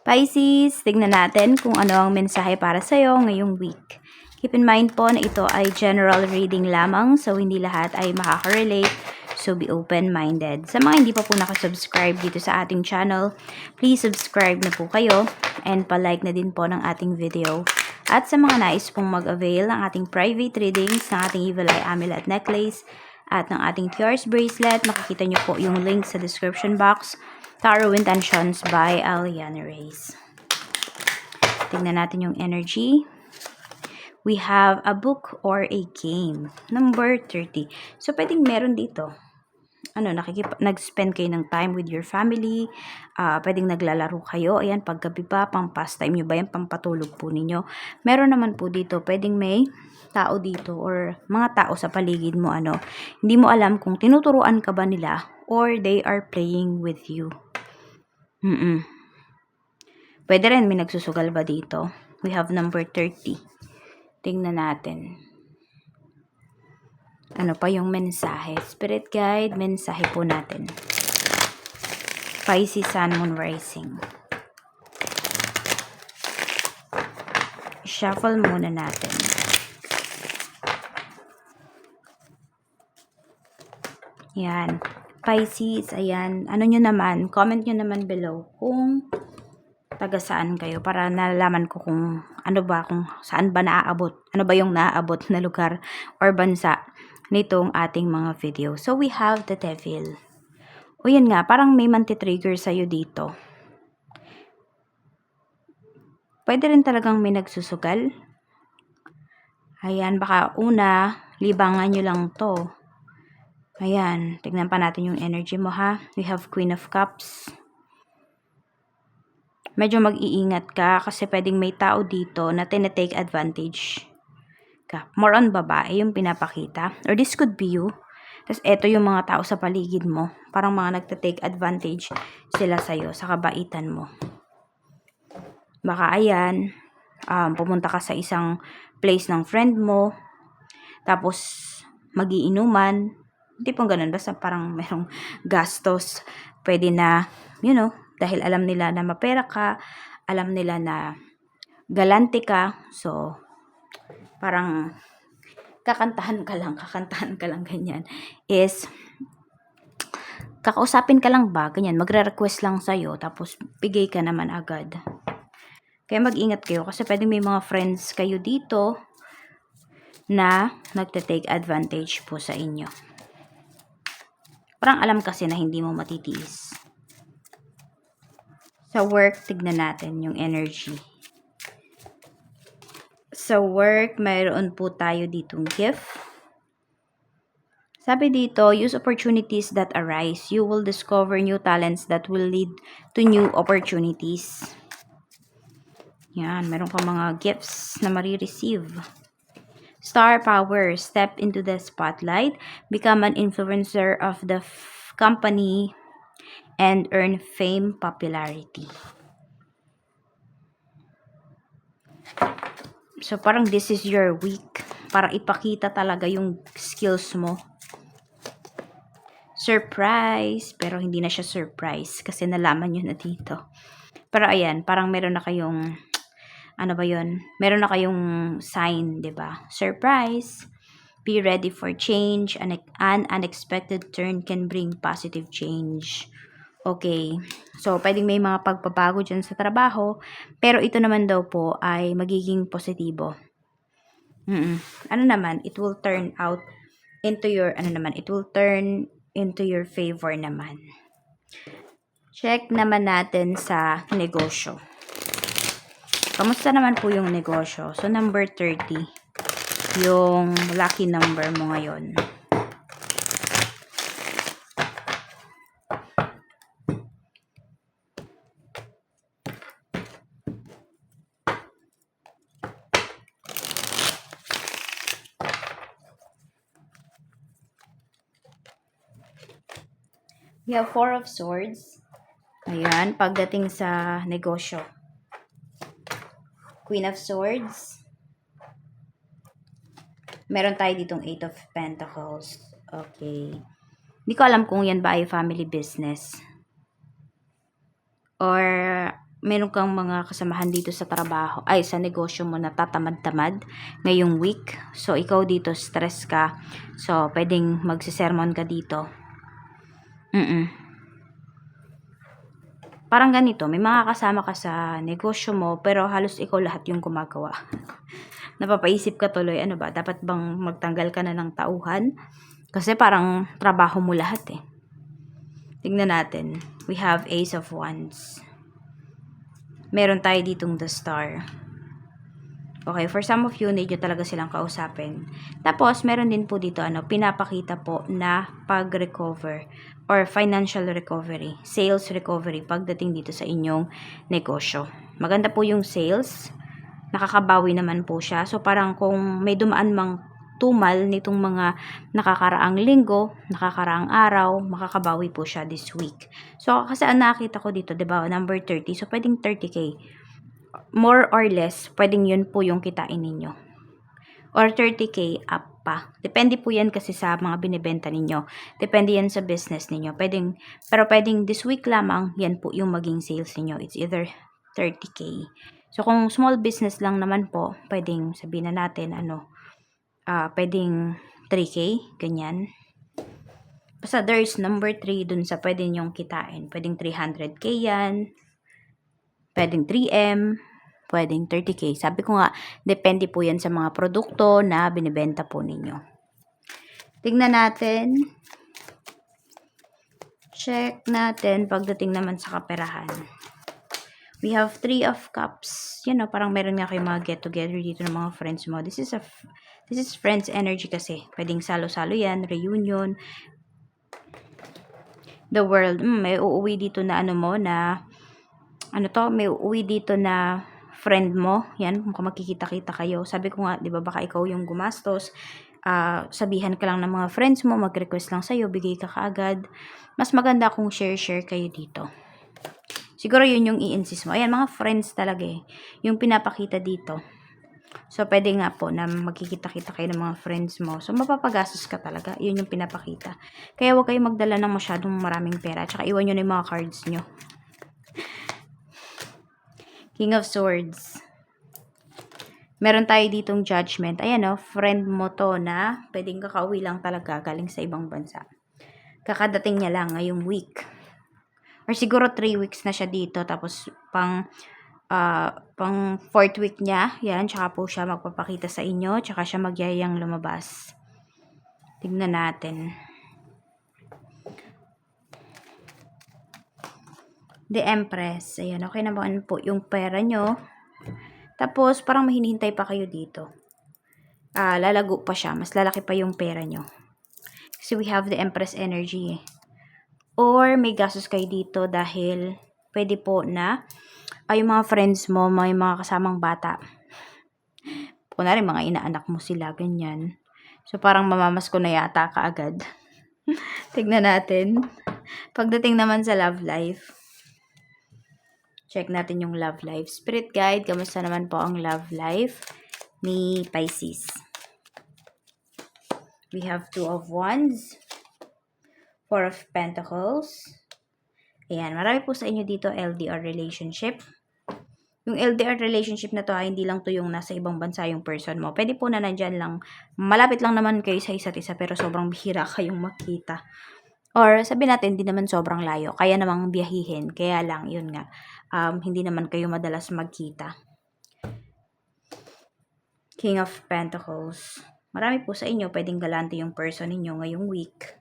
Pisces, tignan natin kung ano ang mensahe para sa'yo ngayong week. Keep in mind po na ito ay general reading lamang, so hindi lahat ay makaka-relate. So be open-minded. Sa mga hindi pa po nakasubscribe dito sa ating channel, please subscribe na po kayo and palike na din po ng ating video. At sa mga nais pong mag-avail ng ating private readings, ng ating Evil Eye Amulet Necklace, at ng ating Tears Bracelet, makikita nyo po yung link sa description box. Tarot Intentions by Aliana Reyes. Tingnan natin yung energy. We have a book or a game. Number 30. So, pwedeng meron dito. Nag-spend kayo ng time with your family. Pwedeng naglalaro kayo. Ayan, paggabi pa, pang pastime nyo ba yan? Pampatulog po ninyo. Meron naman po dito, pwedeng may tao dito or mga tao sa paligid mo. Hindi mo alam kung tinuturuan ka ba nila or they are playing with you. Pwede rin may nagsusugal ba dito. We have number 30. Tingnan natin. Ano pa yung mensahe? Spirit guide, mensahe po natin. Pisces Sun, Moon, Rising. Shuffle muna natin. Yan. Pisces, ayan. Ano nyo naman? Comment nyo naman below kung taga saan kayo para nalaman ko kung kung saan ba naaabot. Ano ba yung naaabot na lugar or bansa nitong ating mga video. So, we have the Devil. O yan nga, parang may mantitrigger sa'yo dito. Pwede rin talagang may nagsusugal. Ayan, baka una, libangan nyo lang to. Ayan, tignan pa natin yung energy mo ha. We have Queen of Cups. Medyo mag-iingat ka kasi pwedeng may tao dito na tinetake advantage ka. More on babae yung pinapakita. Or this could be you. Tapos eto yung mga tao sa paligid mo. Parang mga nagte-take advantage sila sa'yo sa kabaitan mo. Baka ayan, pumunta ka sa isang place ng friend mo. Tapos magiinuman. Hindi pong ganun. Basta parang merong gastos. Pwede na, dahil alam nila na mapera ka, alam nila na galante ka, so parang kakantahan ka lang ganyan, is kakausapin ka lang ba, ganyan, magre-request lang sa'yo, tapos bigay ka naman agad. Kaya mag-ingat kayo kasi pwede may mga friends kayo dito na nagte-take advantage po sa inyo. Parang alam kasi na hindi mo matitiis. Sa work, tignan natin yung energy. Sa work, mayroon po tayo ditong gift. Sabi dito, use opportunities that arise. You will discover new talents that will lead to new opportunities. Yan, meron pa mga gifts na marireceive. Star power, step into the spotlight, become an influencer of the company, and earn fame, popularity. So, parang this is your week. Para ipakita talaga yung skills mo. Surprise! Pero hindi na siya surprise kasi nalaman nyo na dito. Pero ayan, parang meron na kayong, meron na kayong sign, 'di ba? Surprise! Be ready for change. An unexpected turn can bring positive change. Okay. So, pwedeng may mga pagbabago dyan sa trabaho. Pero ito naman daw po ay magiging positibo. It will turn out into your, it will turn into your favor naman. Check naman natin sa negosyo. Kamusta naman po yung negosyo? So, number 30. Yung lucky number mo ngayon. We have 4 of Swords. Ayan, pagdating sa negosyo. Queen of Swords. Meron tayo ditong 8 of Pentacles. Okay. Hindi ko alam kung yan ba ay family business. Or meron kang mga kasamahan dito sa trabaho, ay sa negosyo mo na tatamad-tamad ngayong week. So, ikaw dito stress ka. So, pwedeng magsisermon ka dito. Parang ganito, may mga kasama ka sa negosyo mo, pero halos ikaw lahat yung gumagawa. Napapaisip ka tuloy, ano ba, dapat bang magtanggal ka na ng tauhan? Kasi parang trabaho mo lahat eh. Tingnan natin. We have Ace of Wands. Meron tayo ditong the Star. Okay, for some of you, need nyo talaga silang kausapin. Tapos, meron din po dito, pinapakita po na pag-recover or financial recovery, sales recovery pagdating dito sa inyong negosyo. Maganda po yung sales. Nakakabawi naman po siya. So, parang kung may dumaan mang tumal nitong mga nakakaraang linggo, nakakaraang araw, makakabawi po siya this week. So, kasi ang nakita ko dito, 'di ba, number 30. So, pwedeng 30K. More or less, pwedeng yun po yung kitain ninyo. Or 30K up pa. Depende po yan kasi sa mga binibenta ninyo. Depende yan sa business ninyo. Pero pwedeng this week lamang, yan po yung maging sales ninyo. It's either 30K. So, kung small business lang naman po, pwedeng sabihin na natin, pwedeng 3K, ganyan. Basta there's number 3 dun sa pwede nyong kitain. Pwedeng 300K yan. Pwedeng 3M. Pwedeng 30K. Sabi ko nga, depende po yan sa mga produkto na binibenta po ninyo. Tingnan natin. Check natin pagdating naman sa kaperahan. We have 3 of Cups. Yan o, parang meron nga kayong mga get-together dito ng mga friends mo. This is friends energy kasi. Pwedeng salo-salo yan, reunion. The World. May uuwi dito na may uuwi dito na friend mo. Yan, kung makikita-kita kayo. Sabi ko nga, di ba, baka ikaw yung gumastos. Sabihan ka lang ng mga friends mo, mag-request lang sa'yo, bigay ka kaagad. Mas maganda kung share-share kayo dito. Siguro yun yung i-insist mo. Ayan, mga friends talaga eh. Yung pinapakita dito. So, pwede nga po na magkikita-kita kayo ng mga friends mo. So, mapapagastos ka talaga. Yun yung pinapakita. Kaya huwag kayong magdala ng masyadong maraming pera. Tsaka iwan nyo na yung mga cards nyo. King of Swords. Meron tayo ditong Judgment. Ayan o, friend mo to na pwedeng kakauwi lang talaga galing sa ibang bansa. Kakadating niya lang ngayong week. Or siguro 3 weeks na siya dito. Tapos pang 4th week niya. Yan, tsaka po siya magpapakita sa inyo. Tsaka siya magyayang lumabas. Tignan natin. The Empress. Ayan, okay naman po yung pera nyo. Tapos, parang mahinihintay pa kayo dito. Lalago pa siya. Mas lalaki pa yung pera nyo. Kasi we have the Empress energy eh. Or, may gastos kayo dito dahil pwede po na yung mga friends mo, may mga kasamang bata. Kunwari, mga inaanak mo sila, ganyan. So, parang mamamas ko na yata kaagad. Tignan natin. Pagdating naman sa love life, check natin yung love life. Spirit guide, kamusta naman po ang love life ni Pisces? We have 2 of Wands, 4 of Pentacles. Ayan, marami po sa inyo dito LDR relationship. Yung LDR relationship na to, hindi lang to yung nasa ibang bansa yung person mo. Pwede po na nandyan lang, malapit lang naman kayo sa isa't isa, pero sobrang bihira kayong makita. Or sabi natin, hindi naman sobrang layo. Kaya namang biyahihin. Kaya lang, yun nga, hindi naman kayo madalas magkita. King of Pentacles. Marami po sa inyo, pwedeng galante yung person ninyo ngayong week.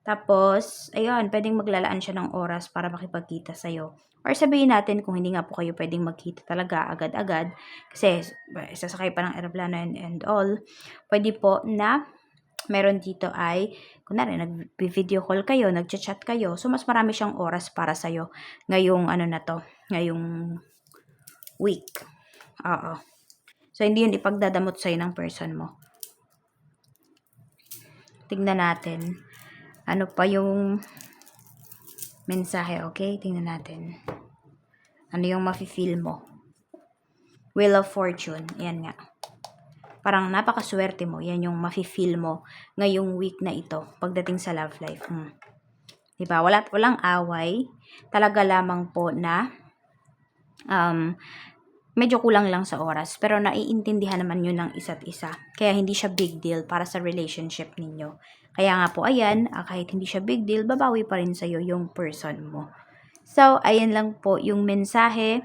Tapos, ayun, pwedeng maglalaan siya ng oras para makipagkita sa'yo. Or sabihin natin, kung hindi nga po kayo pwedeng magkita talaga agad-agad, kasi sasakay pa ng aeroplano and all, pwede po na meron dito ay, kunwari, nag-video call kayo, nag-chat kayo, so mas marami siyang oras para sa'yo ngayong ngayong week. Oo. So, hindi yun ipagdadamot sa'yo ng person mo. Tignan natin. Ano pa yung mensahe, okay? Tingnan natin. Ano yung mafe-feel mo? Wheel of Fortune. Yan nga. Parang napakaswerte mo. Yan yung mafe-feel mo ngayong week na ito pagdating sa love life. Diba? Walang away. Talaga lamang po na medyo kulang lang sa oras, pero naiintindihan naman yun ng isa't isa. Kaya hindi siya big deal para sa relationship ninyo. Kaya nga po, ayan, kahit hindi siya big deal, babawi pa rin sa'yo yung person mo. So, ayan lang po yung mensahe.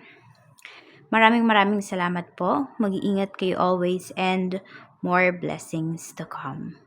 Maraming salamat po. Mag-iingat kayo always and more blessings to come.